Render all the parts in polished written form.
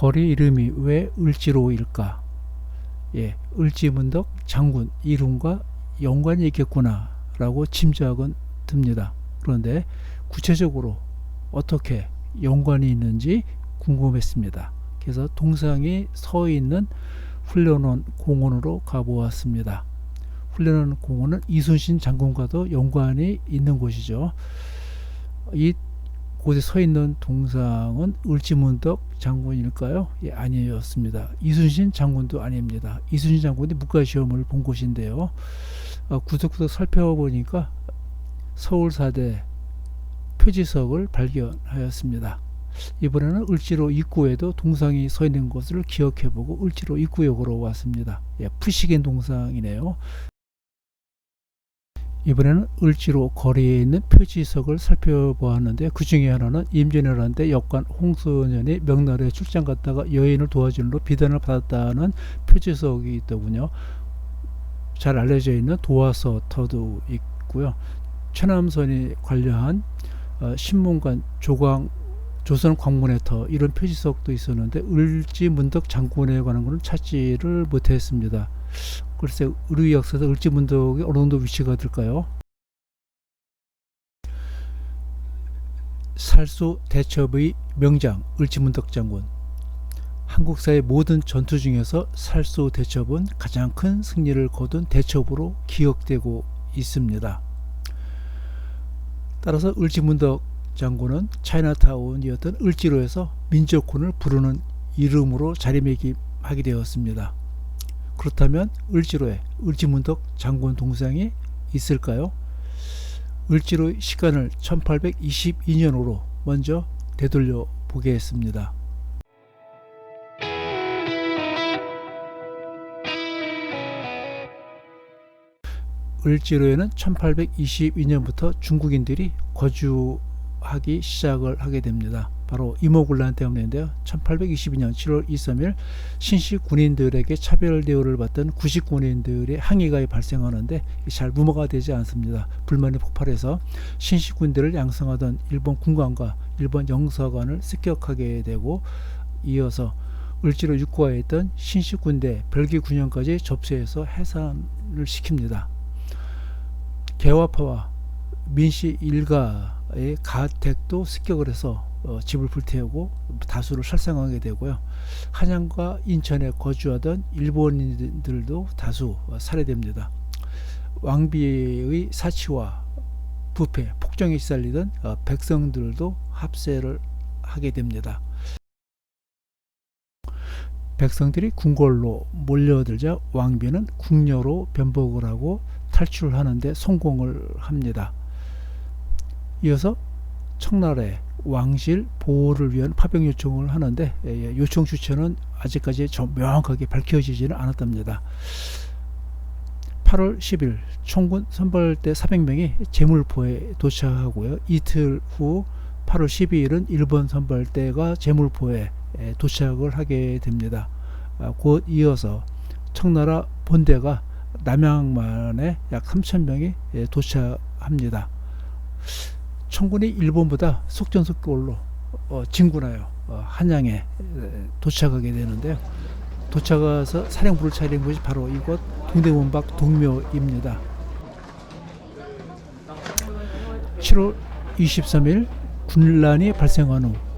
거리 이름이 왜 을지로일까? 예, 을지문덕 장군 이름과 연관이 있겠구나 라고 짐작은 듭니다. 그런데 구체적으로 어떻게 연관이 있는지 궁금했습니다. 그래서 동상이 서 있는 훈련원 공원으로 가보았습니다. 훈련원 공원은 이순신 장군과도 연관이 있는 곳이죠. 이 곳에 서 있는 동상은 을지문덕 장군일까요? 예, 아니었습니다. 이순신 장군도 아닙니다. 이순신 장군이 문과시험을 본 곳인데요. 구석구석 살펴보니까 서울사대 표지석을 발견하였습니다. 이번에는 을지로 입구에도 동상이 서 있는 것을 기억해보고 을지로 입구역으로 왔습니다. 예, 푸시겐 동상이네요. 이번에는 을지로 거리에 있는 표지석을 살펴보았는데 그 중에 하나는 임진왜란 때 역관 홍순현이 명나라에 출장 갔다가 여인을 도와주는 비단을 받았다는 표지석이 있더군요. 잘 알려져 있는 도화서터도 있고요. 최남선이 관련한 신문관 조선 광문의터 이런 표지석도 있었는데 을지문덕 장군에 관한 것은 찾지를 못했습니다. 글쎄 의류 역사에서 을지문덕이 어느 정도 위치가 될까요? 살수 대첩의 명장 을지문덕 장군. 한국사의 모든 전투 중에서 살수 대첩은 가장 큰 승리를 거둔 대첩으로 기억되고 있습니다. 따라서 을지문덕 장군은 차이나타운이었던 을지로에서 민족군을 부르는 이름으로 자리매김하게 되었습니다. 그렇다면 을지로에 을지문덕 장군 동상이 있을까요? 을지로의 시간을 1822년으로 먼저 되돌려 보겠습니다. 을지로에는 1822년부터 중국인들이 거주하기 시작을 하게 됩니다. 바로 이모군란 때문인데요. 1822년 7월 23일 신시 군인들에게 차별 대우를 받던 구식 군인들의 항의가 발생하는데 잘 무마가 되지 않습니다. 불만이 폭발해서 신시 군대를 양성하던 일본 군관과 일본 영사관을 습격하게 되고 이어서 을지로 육과에 있던 신시 군대 별기 군영까지 접수해서 해산을 시킵니다. 개화파와 민씨 일가의 가택도 습격을 해서 집을 불태우고 다수를 살상하게 되고요. 한양과 인천에 거주하던 일본인들도 다수 살해됩니다. 왕비의 사치와 부패, 폭정에 시달리던 백성들도 합세를 하게 됩니다. 백성들이 궁궐로 몰려들자 왕비는 궁녀로 변복을 하고 탈출하는데 성공을 합니다. 이어서 청나라에 왕실 보호를 위한 파병 요청을 하는데 요청 주체는 아직까지 명확하게 밝혀지지는 않았답니다. 8월 10일 총군 선발대 400명이 제물포에 도착하고요. 이틀 후 8월 12일은 일본 선발대가 제물포에 도착을 하게 됩니다. 곧 이어서 청나라 본대가 남양만에 약 3,000명이 도착합니다. 청군이 일본보다 속전속결로 진군하여 한양에 도착하게 되는데요. 도착해서 사령부를 차린 곳이 바로 이곳 동대문 밖 동묘입니다. 7월 23일 군란이 발생한 후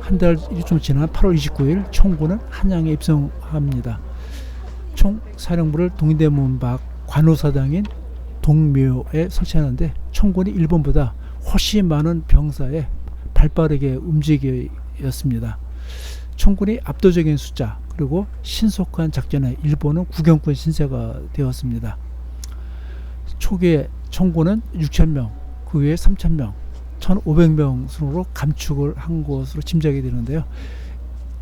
한 달 좀 지난 8월 29일 청군은 한양에 입성합니다. 총 사령부를 동대문 밖 관우사당인 동묘에 설치하는데 청군이 일본보다 훨씬 많은 병사에 발빠르게 움직였습니다. 청군이 압도적인 숫자 그리고 신속한 작전에 일본은 구경권 신세가 되었습니다. 초기에 청군은 6,000명, 그 외에 3,000명, 1,500명 순으로 감축을 한 것으로 짐작이 되는데요.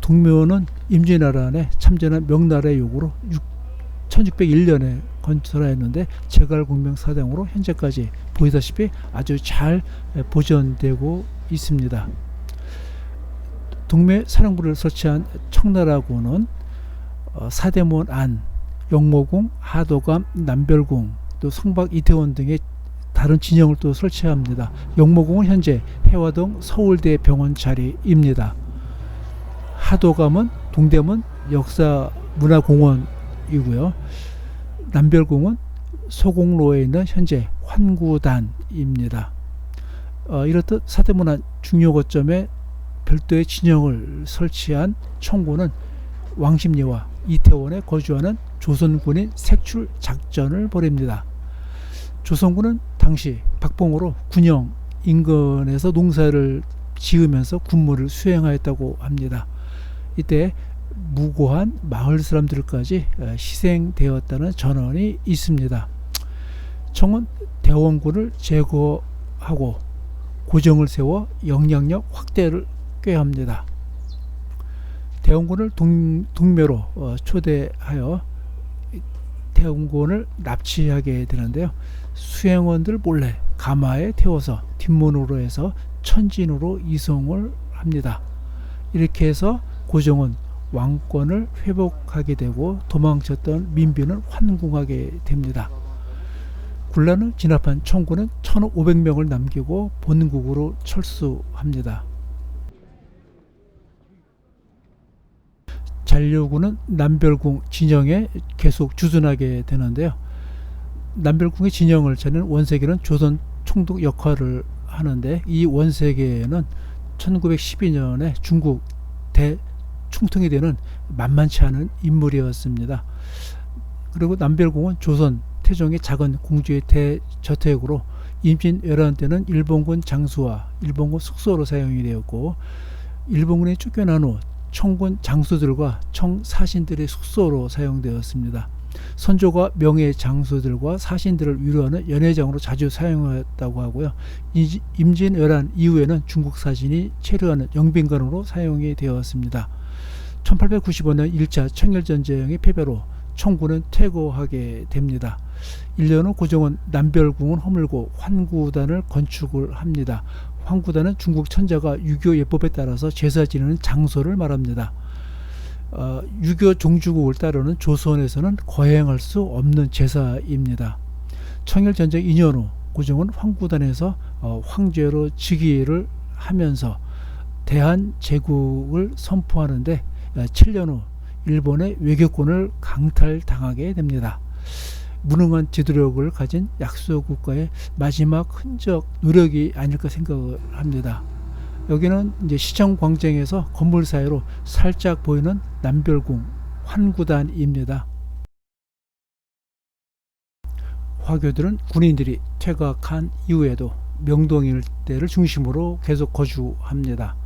동묘는 임진왜란에 참전한 명나라의 요구로 1601년에 건설하였는데 제갈공명사당으로 현재까지 보이다시피 아주 잘 보존되고 있습니다. 동묘 사령부를 설치한 청나라군은 사대문 안, 영모궁, 하도감, 남별궁, 또 성박 이태원 등의 다른 진영을 또 설치합니다. 영모궁은 현재 해화동 서울대 병원 자리입니다. 하도감은 동대문 역사문화공원이고요. 남별궁은 소곡로에 있는 현재 환구단입니다. 이렇듯 사대문화 중요 거점에 별도의 진영을 설치한 청구는 왕십리와 이태원에 거주하는 조선군인 색출 작전을 벌입니다. 조선군은 당시 박봉으로 군영 인근에서 농사를 지으면서 군무를 수행하였다고 합니다. 이때 무고한 마을 사람들까지 희생되었다는 전언이 있습니다. 청은 대원군을 제거하고 고정을 세워 영향력 확대를 꾀합니다. 대원군을 동묘로 초대하여 대원군을 납치하게 되는데요. 수행원들 몰래 가마에 태워서 뒷문으로 해서 천진으로 이송을 합니다. 이렇게 해서 고종은 왕권을 회복하게 되고 도망쳤던 민비는 환궁하게 됩니다. 군란을 진압한 청군은 1500명을 남기고 본국으로 철수합니다. 잔류군은 남별궁 진영에 계속 주둔하게 되는데요. 남별궁의 진영을 차리는 원세계는 조선 총독 역할을 하는데, 이 원세계는 1912년에 중국 대충통이 되는 만만치 않은 인물이었습니다. 그리고 남별궁은 조선 태종의 작은 공주의 대저택으로 임진왜란 때는 일본군 장수와 일본군 숙소로 사용이 되었고, 일본군에 쫓겨난 후 청군 장수들과 청사신들의 숙소로 사용되었습니다. 선조가 명예 장수들과 사신들을 위로하는 연회장으로 자주 사용했다고 하고요. 임진왜란 이후에는 중국 사신이 체류하는 영빈관으로 사용이 되었습니다. 1895년 1차 청일전쟁의 패배로 청군은 퇴거하게 됩니다. 1년 후 고종은 남별궁을 허물고 환구단을 건축을 합니다. 환구단은 중국 천자가 유교 예법에 따라서 제사 지내는 장소를 말합니다. 유교 종주국을 따르는 조선에서는 거행할 수 없는 제사입니다. 청일전쟁 2년 후 고종은 환구단에서 황제로 즉위를 하면서 대한제국을 선포하는데 7년 후 일본의 외교권을 강탈당하게 됩니다. 무능한 지도력을 가진 약소국가의 마지막 흔적 노력이 아닐까 생각을 합니다. 여기는 이제 시청 광장에서 건물 사이로 살짝 보이는 남별궁 환구단입니다. 화교들은 군인들이 퇴각한 이후에도 명동 일대를 중심으로 계속 거주합니다.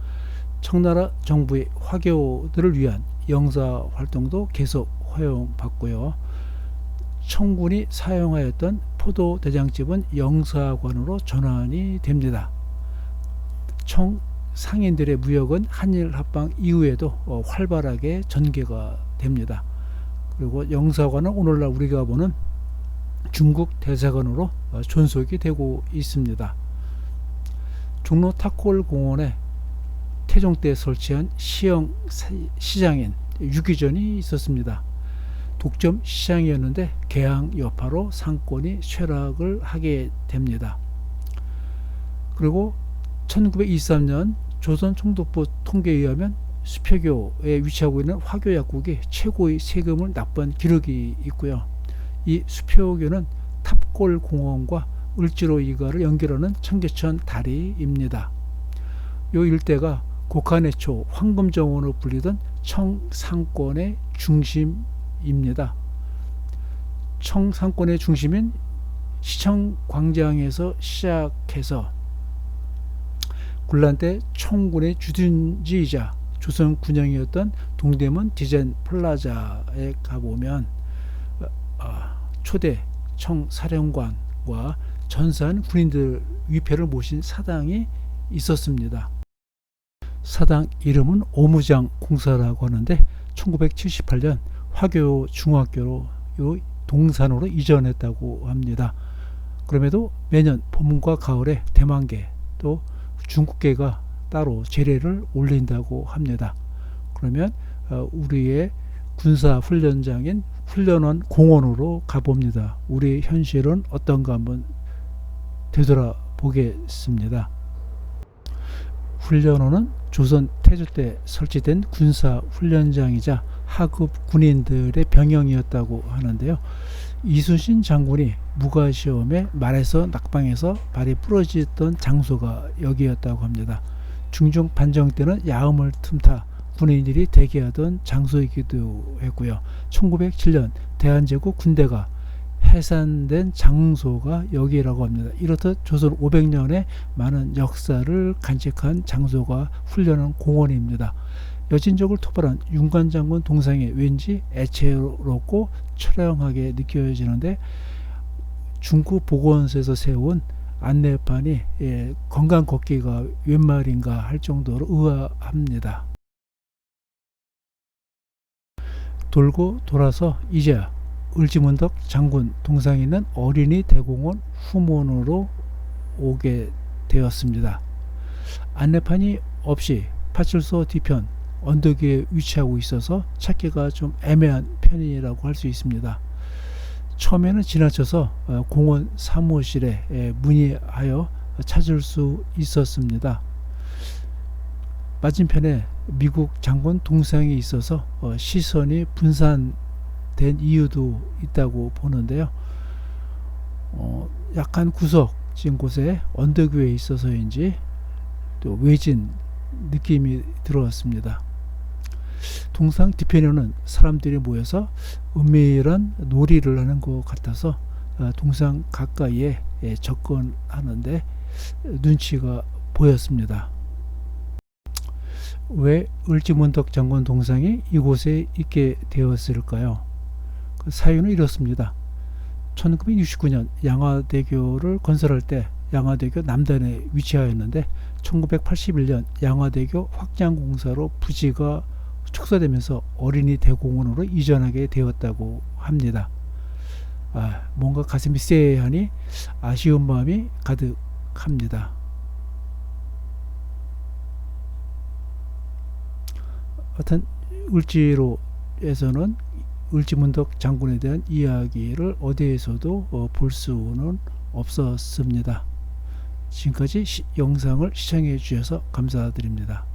청나라 정부의 화교들을 위한 영사 활동도 계속 허용받고요. 청군이 사용하였던 포도대장집은 영사관으로 전환이 됩니다. 청 상인들의 무역은 한일 합방 이후에도 활발하게 전개가 됩니다. 그리고 영사관은 오늘날 우리가 보는 중국 대사관으로 존속이 되고 있습니다. 종로 탁골 공원에 태종 때 설치한 시형 시장인 유기전이 있었습니다. 독점 시장이었는데 개항 여파로 상권이 쇠락을 하게 됩니다. 그리고 1923년 조선 총독부 통계에 의하면 수표교에 위치하고 있는 화교 약국이 최고의 세금을 납부한 기록이 있고요. 이 수표교는 탑골 공원과 을지로 이가를 연결하는 청계천 다리입니다. 이 일대가 고칸해초 황금정원으로 불리던 청상권의 중심입니다. 청상권의 중심인 시청광장에서 시작해서 군란 때 청군의 주둔지이자 조선 군영이었던 동대문 디자인 플라자에 가보면 초대 청사령관과 전사한 군인들 위패를 모신 사당이 있었습니다. 사당 이름은 오무장 공사라고 하는데 1978년 화교 중학교로 동산으로 이전했다고 합니다. 그럼에도 매년 봄과 가을에 대만개 또 중국계가 따로 제례를 올린다고 합니다. 그러면 우리의 군사훈련장인 훈련원 공원으로 가봅니다. 우리 현실은 어떤가 한번 되돌아보겠습니다. 훈련원은 조선 태조 때 설치된 군사 훈련장이자 하급 군인들의 병영이었다고 하는데요. 이순신 장군이 무과시험에 말에서 낙방해서 발이 부러졌던 장소가 여기였다고 합니다. 중종 반정 때는 야음을 틈타 군인들이 대기하던 장소이기도 했고요. 1907년 대한제국 군대가 해산된 장소가 여기라고 합니다. 이렇듯 조선 500년의 많은 역사를 간직한 장소가 훈련한 공원입니다. 여진족을 토벌한 윤관장군 동상이 왠지 애처롭고 처량하게 느껴지는데, 중구 보건소에서 세운 안내판이 건강 걷기가 웬 말인가 할 정도로 의아합니다. 돌고 돌아서 이제야 을지문덕 장군 동상에 있는 어린이 대공원 후문으로 오게 되었습니다. 안내판이 없이 파출소 뒤편 언덕 위에 위치하고 있어서 찾기가 좀 애매한 편이라고 할 수 있습니다. 처음에는 지나쳐서 공원 사무실에 문의하여 찾을 수 있었습니다. 맞은편에 미국 장군 동상이 있어서 시선이 분산된 이유도 있다고 보는데요. 약간 구석진 곳에 언덕 위에 있어서인지 또 외진 느낌이 들었습니다. 동상 뒤편에는 사람들이 모여서 은밀한 놀이를 하는 것 같아서 동상 가까이에 접근하는데 눈치가 보였습니다. 왜 을지문덕 장군 동상이 이곳에 있게 되었을까요? 그 사유는 이렇습니다. 1969년 양화대교를 건설할 때 양화대교 남단에 위치하였는데 1981년 양화대교 확장 공사로 부지가 축소되면서 어린이 대공원으로 이전하게 되었다고 합니다. 뭔가 가슴이 쎄하니 아쉬운 마음이 가득합니다. 하여튼 을지로에서는 을지문덕 장군에 대한 이야기를 어디에서도 볼 수는 없었습니다. 지금까지 영상을 시청해 주셔서 감사드립니다.